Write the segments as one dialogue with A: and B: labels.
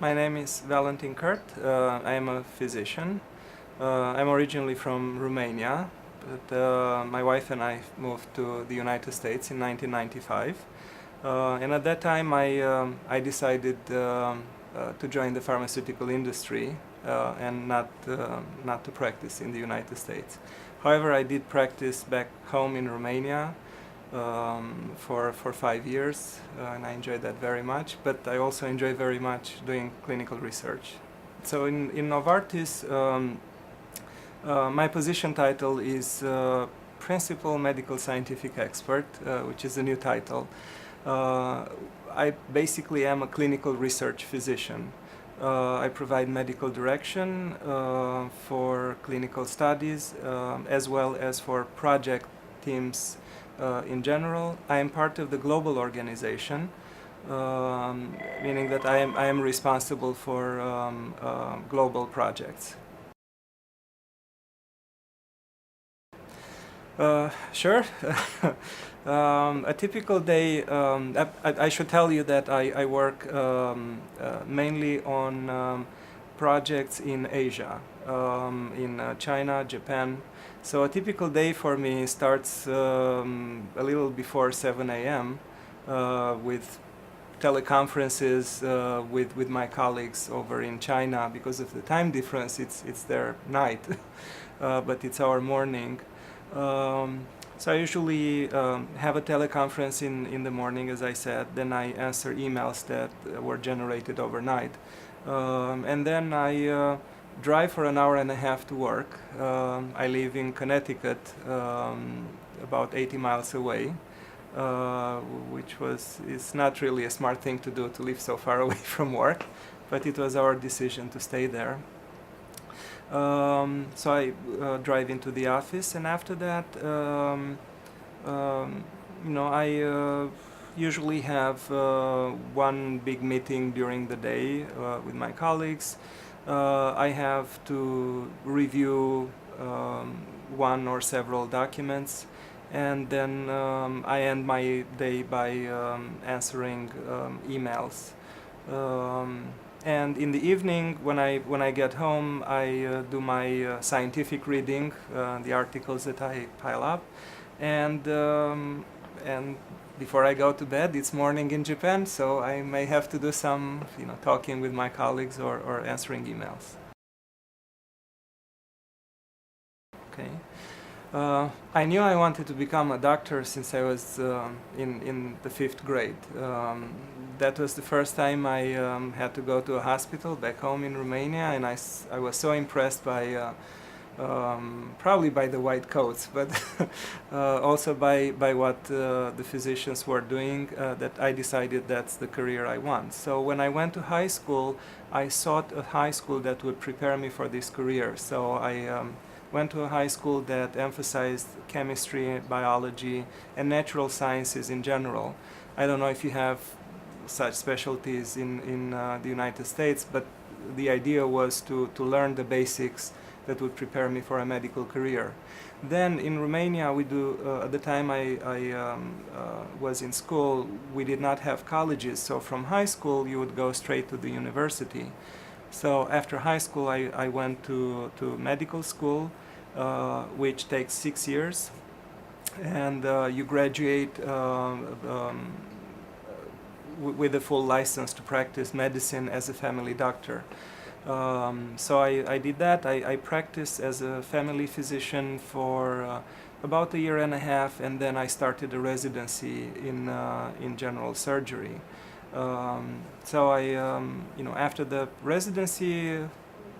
A: My name is ValentinCurt. I am a physician. I'm originally from Romania, but my wife and I moved to the United States in 1995. And at that time I decided to join the pharmaceutical industry and not to practice in the United States. However, I did practice back home in Romania for 5 years, and I enjoyed that very much, but I also enjoy very much doing clinical research. So in Novartis, my position title is Principal Medical Scientific Expert, which is a new title. I basically am a clinical research physician. I provide medical direction for clinical studies as well as for project teams in general. I am part of the global organization, meaning that I am responsible for global projects. Sure. A typical day, I should tell you that I work mainly on projects in Asia, in China, Japan. So a typical day for me starts a little before 7 a.m. With teleconferences with my colleagues over in China. Because of the time difference, it's their night, but it's our morning. So I usually have a teleconference in the morning, as I said. Then I answer emails that were generated overnight. And then I drive for an hour and a half to work. I live in Connecticut, about 80 miles away, which is not really a smart thing to do, to live so far away from work, but it was our decision to stay there. So I drive into the office, and after that, I usually have one big meeting during the day with my colleagues. I have to review one or several documents, and then I end my day by answering emails. And in the evening, when I get home, I do my scientific reading, the articles that I pile up, and before I go to bed, it's morning in Japan, so I may have to do some, talking with my colleagues or answering emails. Okay. I knew I wanted to become a doctor since I was in the 5th grade. That was the first time I had to go to a hospital back home in Romania, and I was so impressed by, probably by the white coats, but also by what the physicians were doing, that I decided that's the career I want. So when I went to high school, I sought a high school that would prepare me for this career. So I went to a high school that emphasized chemistry, biology, and natural sciences in general. I don't know if you have such specialties in the United States, but the idea was to learn the basics that would prepare me for a medical career. Then in Romania, we do, at the time I was in school, we did not have colleges, so from high school you would go straight to the university. So after high school I went to medical school, which takes 6 years, and you graduate with a full license to practice medicine as a family doctor. So I did that. I practiced as a family physician for about a year and a half, and then I started a residency in general surgery. So after the residency,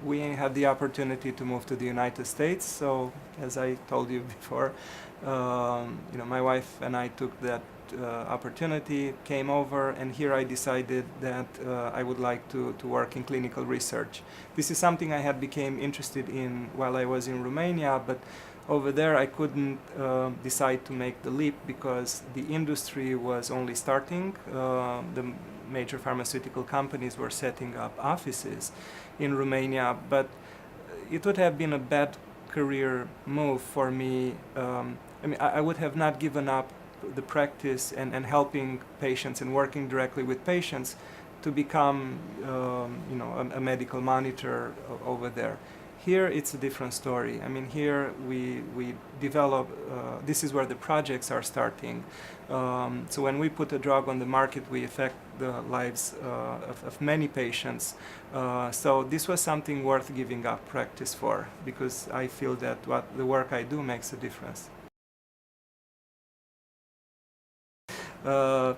A: we had the opportunity to move to the United States. So as I told you before, my wife and I took that opportunity, came over, and here I decided that I would like to work in clinical research. This is something I had become interested in while I was in Romania, but over there I couldn't decide to make the leap because the industry was only starting. The major pharmaceutical companies were setting up offices in Romania, but it would have been a bad career move for me. I would have not given up the practice and helping patients and working directly with patients to become a medical monitor over there. Here it's a different story. I mean, here we develop, this is where the projects are starting. So when we put a drug on the market, we affect the lives of many patients. So this was something worth giving up practice for, because I feel that the work I do makes a difference.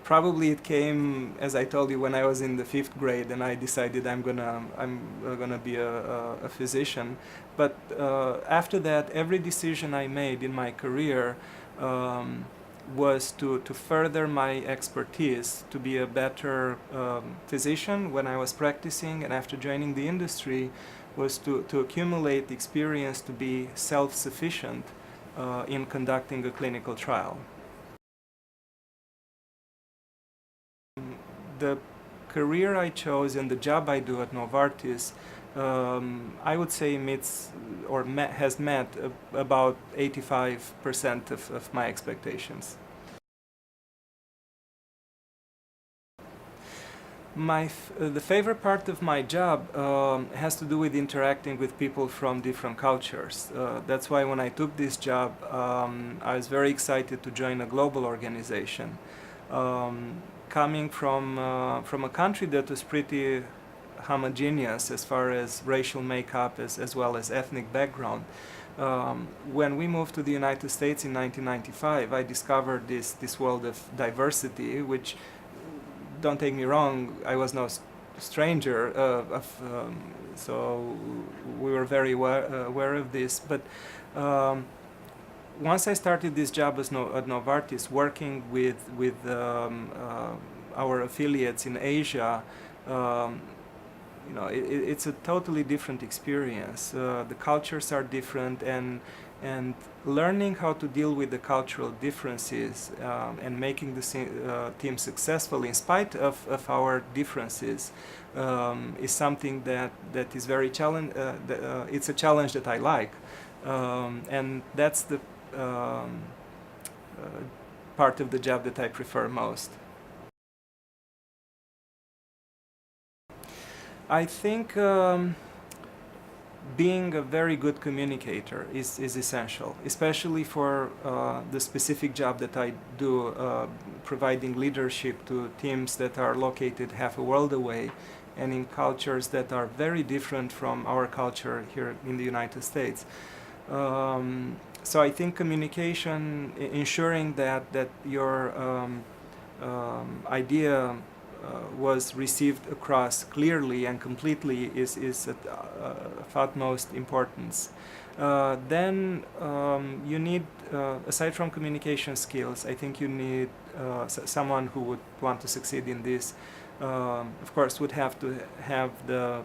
A: Probably it came, as I told you, when I was in the 5th grade, and I decided I'm gonna be a physician. But after that, every decision I made in my career was to further my expertise, to be a better physician when I was practicing, and after joining the industry was to accumulate experience to be self-sufficient in conducting a clinical trial. The career I chose and the job I do at Novartis, I would say meets or has met about 85% of my expectations. The favorite part of my job has to do with interacting with people from different cultures. That's why when I took this job, I was very excited to join a global organization. Coming from a country that was pretty homogeneous as far as racial makeup as well as ethnic background. When we moved to the United States in 1995, I discovered this world of diversity, which, don't take me wrong, I was no stranger so we were very aware of this. But once I started this job at Novartis, working with our affiliates in Asia, it's a totally different experience. The cultures are different, and learning how to deal with the cultural differences and making the team successful in spite of our differences is something that is very it's a challenge that I like, and that's the part of the job that I prefer most. I think being a very good communicator is essential, especially for the specific job that I do, providing leadership to teams that are located half a world away and in cultures that are very different from our culture here in the United States. So I think communication, ensuring that your idea was received across clearly and completely is of utmost importance. Then you need, aside from communication skills, I think you need someone who would want to succeed in this. Of course, would have to have the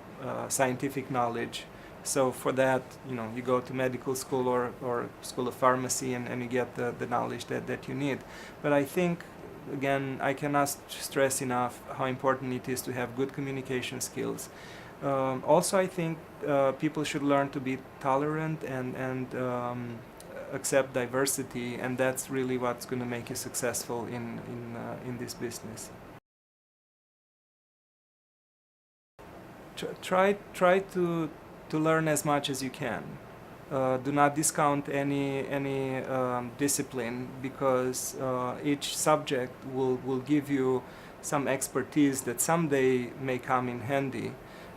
A: scientific knowledge. So for that, you go to medical school or school of pharmacy, and you get the knowledge that you need. But I think, again, I cannot stress enough how important it is to have good communication skills. Also, I think people should learn to be tolerant and accept diversity, and that's really what's going to make you successful in this business. Try to learn as much as you can. Do not discount any discipline, because each subject will give you some expertise that someday may come in handy.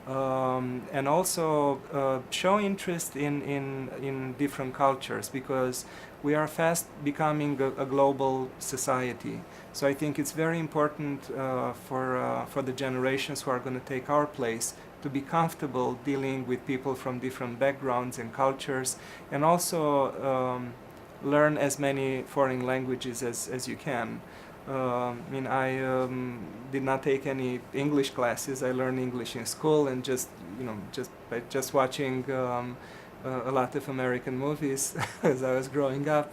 A: And also show interest in different cultures, because we are fast becoming a global society. So I think it's very important for the generations who are going to take our place to be comfortable dealing with people from different backgrounds and cultures, and also learn as many foreign languages as you can. I mean, I did not take any English classes. I learned English in school, and just by watching a lot of American movies as I was growing up.